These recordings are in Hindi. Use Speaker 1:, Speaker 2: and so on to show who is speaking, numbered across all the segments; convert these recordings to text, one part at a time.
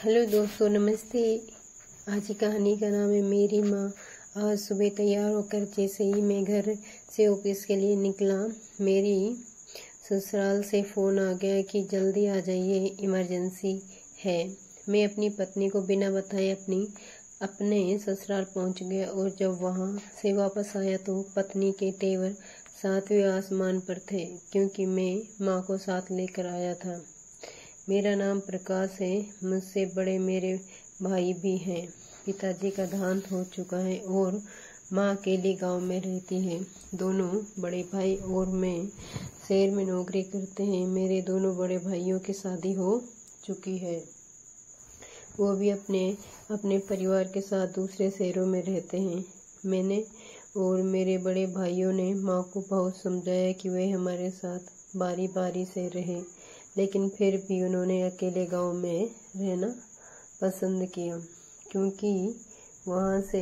Speaker 1: हेलो दोस्तों, नमस्ते। आज की कहानी का नाम है मेरी माँ। आज सुबह तैयार होकर जैसे ही मैं घर से ऑफिस के लिए निकला, मेरी ससुराल से फ़ोन आ गया कि जल्दी आ जाइए, इमरजेंसी है। मैं अपनी पत्नी को बिना बताए अपने ससुराल पहुंच गया और जब वहां से वापस आया तो पत्नी के तेवर 7वें आसमान पर थे, क्योंकि मैं माँ को साथ लेकर आया था। मेरा नाम प्रकाश है। मुझसे बड़े मेरे भाई भी हैं। पिताजी का देहांत हो चुका है और माँ अकेली गांव में रहती है। दोनों बड़े भाई और मैं शहर में नौकरी करते हैं। मेरे दोनों बड़े भाइयों की शादी हो चुकी है। वो भी अपने अपने परिवार के साथ दूसरे शहरों में रहते हैं। मैंने और मेरे बड़े भाइयों ने माँ को बहुत समझाया कि वे हमारे साथ बारी बारी से रहे, लेकिन फिर भी उन्होंने अकेले गांव में रहना पसंद किया, क्योंकि वहां से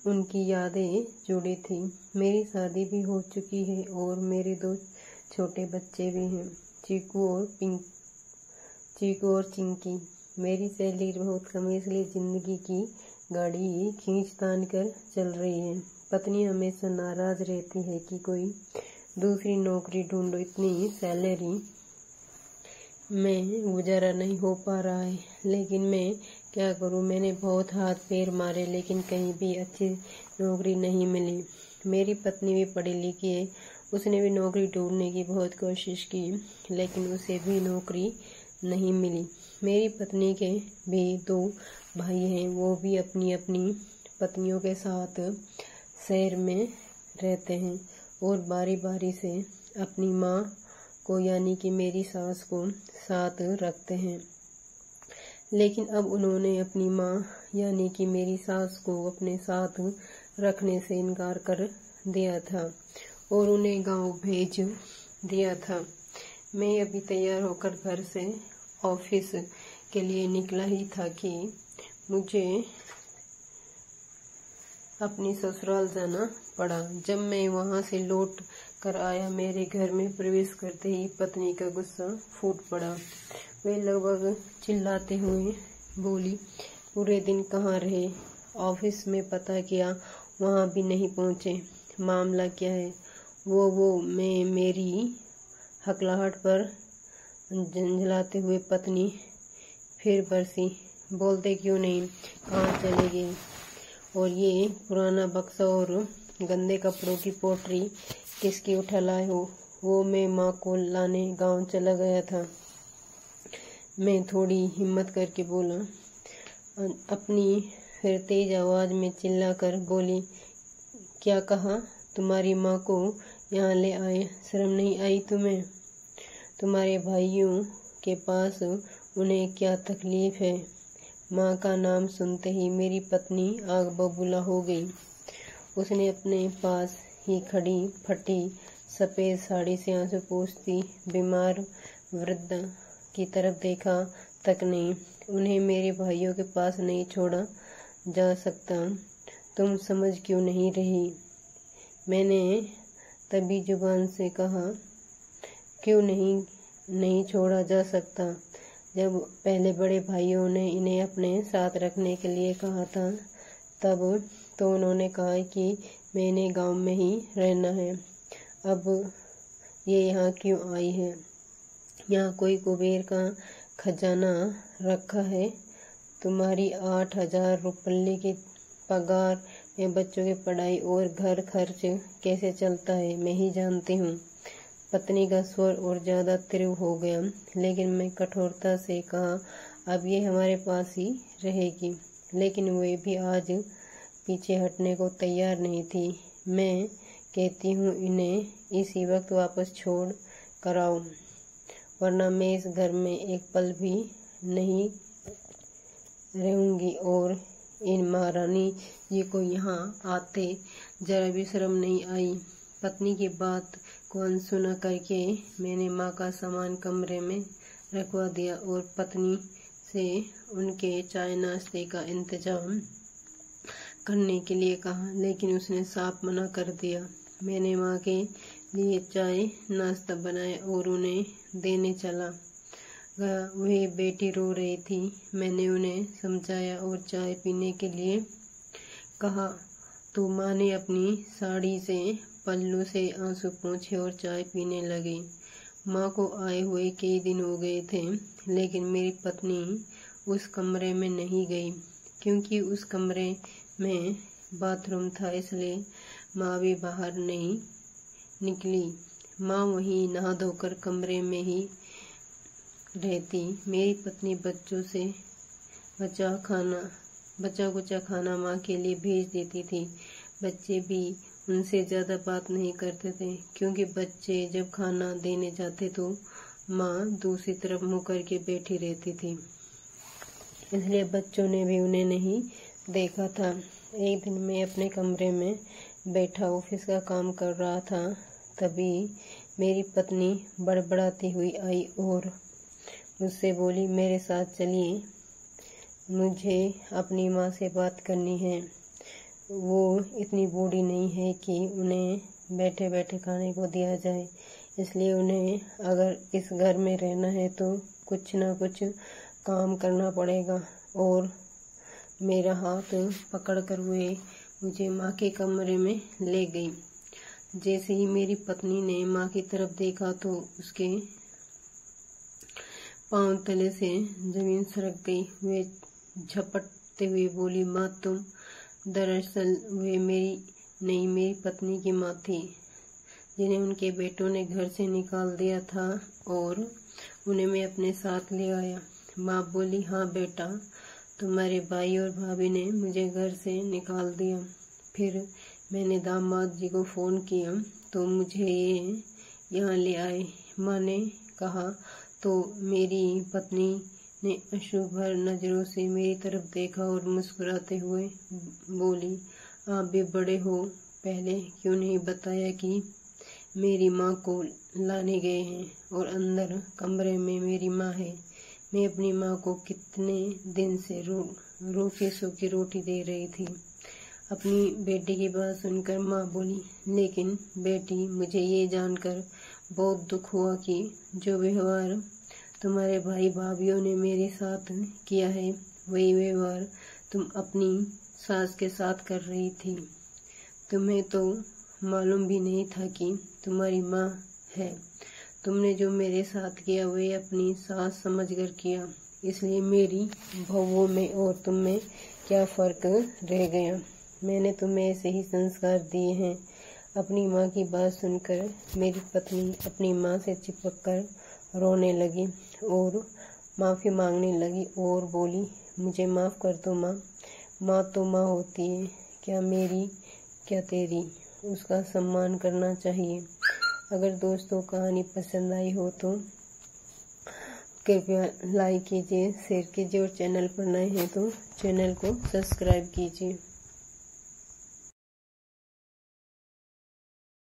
Speaker 1: उनकी यादें जुड़ी थी। मेरी शादी भी हो चुकी है और मेरे 2 छोटे बच्चे भी हैं, चीकू और चिंकी। मेरी सैलरी बहुत कम है, इसलिए जिंदगी की गाड़ी खींच तान कर चल रही है। पत्नी हमेशा नाराज रहती है कि कोई दूसरी नौकरी ढूंढो, इतनी सैलरी में गुजारा नहीं हो पा रहा है। लेकिन मैं क्या करूं? मैंने बहुत हाथ पैर मारे, लेकिन कहीं भी अच्छी नौकरी नहीं मिली। मेरी पत्नी भी पढ़ी लिखी है। उसने भी नौकरी ढूंढने की बहुत कोशिश की, लेकिन उसे भी नौकरी नहीं मिली। मेरी पत्नी के भी 2 भाई हैं। वो भी अपनी अपनी पत्नियों के साथ शहर में रहते हैं और बारी बारी से अपनी माँ को, यानी कि मेरी सास को, साथ रखते हैं। लेकिन अब उन्होंने अपनी माँ यानी कि मेरी सास को अपने साथ रखने से इनकार कर दिया था और उन्हें गांव भेज दिया था। मैं अभी तैयार होकर घर से ऑफिस के लिए निकला ही था कि मुझे अपनी ससुराल जाना पड़ा। जब मैं वहां से लौट कर आया, मेरे घर में प्रवेश करते ही पत्नी का गुस्सा फूट पड़ा। वे लगभग चिल्लाते हुए बोली, पूरे दिन कहाँ रहे? ऑफिस में पता किया, वहां भी नहीं पहुंचे। मामला क्या है? मैं मेरी हकलाहट पर झंझलाते हुए पत्नी फिर बरसी, बोलते क्यों नहीं, कहाँ चले गए? और ये पुराना बक्सा और गंदे कपड़ों की पोटली किसकी उठा लाए हो? वो मैं माँ को लाने गांव चला गया था। मैं थोड़ी हिम्मत करके बोला। अपनी फिर तेज आवाज में चिल्लाकर बोली, क्या कहा? तुम्हारी माँ को यहाँ ले आए, शर्म नहीं आई तुम्हें? तुम्हारे भाइयों के पास उन्हें क्या तकलीफ है? माँ का नाम सुनते ही मेरी पत्नी आग बबूला हो गई। उसने अपने पास ही खड़ी फटी सफेद साड़ी से आंसू पोंछती बीमार वृद्धा की तरफ देखा तक नहीं। उन्हें मेरे भाइयों के पास नहीं छोड़ा जा सकता, तुम समझ क्यों नहीं रही? मैंने तभी जुबान से कहा, क्यों नहीं छोड़ा जा सकता? जब पहले बड़े भाइयों ने इन्हें अपने साथ रखने के लिए कहा था, तब तो उन्होंने कहा कि मैंने गांव में ही रहना है। अब ये यहाँ क्यों आई है? यहाँ कोई कुबेर का खजाना रखा है? तुम्हारी 8,000 रुपये की पगार में बच्चों की पढ़ाई और घर खर्च कैसे चलता है, मैं ही जानती हूँ। पत्नी का स्वर और ज्यादा तीव्र हो गया, लेकिन मैं कठोरता से कहा, अब ये हमारे पास ही रहेगी। लेकिन वे भी आज पीछे हटने को तैयार नहीं थी। मैं कहती हूँ, इन्हें इसी वक्त वापस छोड़ कर आओ, वरना मैं इस घर में एक पल भी नहीं रहूंगी। और इन महारानी जी को यहाँ आते जरा भी शर्म नहीं आई। पत्नी की बात को अनसुना करके मैंने माँ का सामान कमरे में रखवा दिया और पत्नी से उनके चाय नाश्ते का इंतजाम करने के लिए कहा, लेकिन उसने साफ मना कर दिया। मैंने माँ के लिए चाय नाश्ता बनाया और उन्हें देने चला। गया। वह बेटी रो रही थी। मैंने उन्हें समझाया और चाय पीने के लिए कहा तो माँ ने अपनी साड़ी से पल्लू से आंसू पोंछे और चाय पीने लगी। माँ को आए हुए कई दिन हो गए थे, लेकिन मेरी पत्नी उस कमरे में नहीं गई क्योंकि उस कमरे में बाथरूम था, इसलिए माँ भी बाहर नहीं निकली। माँ वहीं नहा धोकर कमरे में ही रहती। मेरी पत्नी बच्चों से बचा कुचा खाना माँ के लिए भेज देती थी। बच्चे भी उनसे ज़्यादा बात नहीं करते थे क्योंकि बच्चे जब खाना देने जाते तो माँ दूसरी तरफ मुँह करके बैठी रहती थी, इसलिए बच्चों ने भी उन्हें नहीं देखा था। एक दिन मैं अपने कमरे में बैठा ऑफिस का काम कर रहा था, तभी मेरी पत्नी बड़बड़ाती हुई आई और मुझसे बोली, मेरे साथ चलिए, मुझे अपनी माँ से बात करनी है। वो इतनी बूढ़ी नहीं है कि उन्हें बैठे बैठे खाने को दिया जाए, इसलिए उन्हें अगर इस घर में रहना है तो कुछ ना कुछ काम करना पड़ेगा। और मेरा हाथ पकड़कर वे मुझे माँ के कमरे में ले गई। जैसे ही मेरी पत्नी ने माँ की तरफ देखा तो उसके पांव तले से जमीन सरक गई। वे झपटते हुए बोली, माँ तुम? दरअसल वे मेरी पत्नी की माँ थी, जिन्हें उनके बेटों ने घर से निकाल दिया था और उन्हें मैं अपने साथ ले आया। माँ बोली, हाँ बेटा, तुम्हारे भाई और भाभी ने मुझे घर से निकाल दिया। फिर मैंने दामाद जी को फ़ोन किया तो मुझे ये यहाँ ले आए। माँ ने कहा तो मेरी पत्नी ने अश्रुभर नज़रों से मेरी तरफ देखा और मुस्कुराते हुए बोली, आप भी बड़े हो, पहले क्यों नहीं बताया कि मेरी माँ को लाने गए हैं और अंदर कमरे में मेरी माँ है। मैं अपनी माँ को कितने दिन से रूखी सूखी रोटी दे रही थी। अपनी बेटी की बात सुनकर माँ बोली, लेकिन बेटी, मुझे ये जानकर बहुत दुख हुआ कि जो व्यवहार तुम्हारे भाई भाभीयों ने मेरे साथ किया है, वही व्यवहार तुम अपनी सास के साथ कर रही थी। तुम्हें तो मालूम भी नहीं था कि तुम्हारी माँ है। तुमने जो मेरे साथ किया वह अपनी सास समझकर किया, इसलिए मेरी बहुओं में और तुम में क्या फ़र्क रह गया। मैंने तुम्हें ऐसे ही संस्कार दिए हैं। अपनी माँ की बात सुनकर मेरी पत्नी अपनी माँ से चिपककर रोने लगी और माफ़ी मांगने लगी और बोली, मुझे माफ़ कर दो माँ। माँ तो माँ होती है, क्या मेरी क्या तेरी, उसका सम्मान करना चाहिए। अगर दोस्तों कहानी पसंद आई हो तो कृपया लाइक कीजिए, शेयर कीजिए और चैनल पर नए हैं तो चैनल को सब्सक्राइब कीजिए।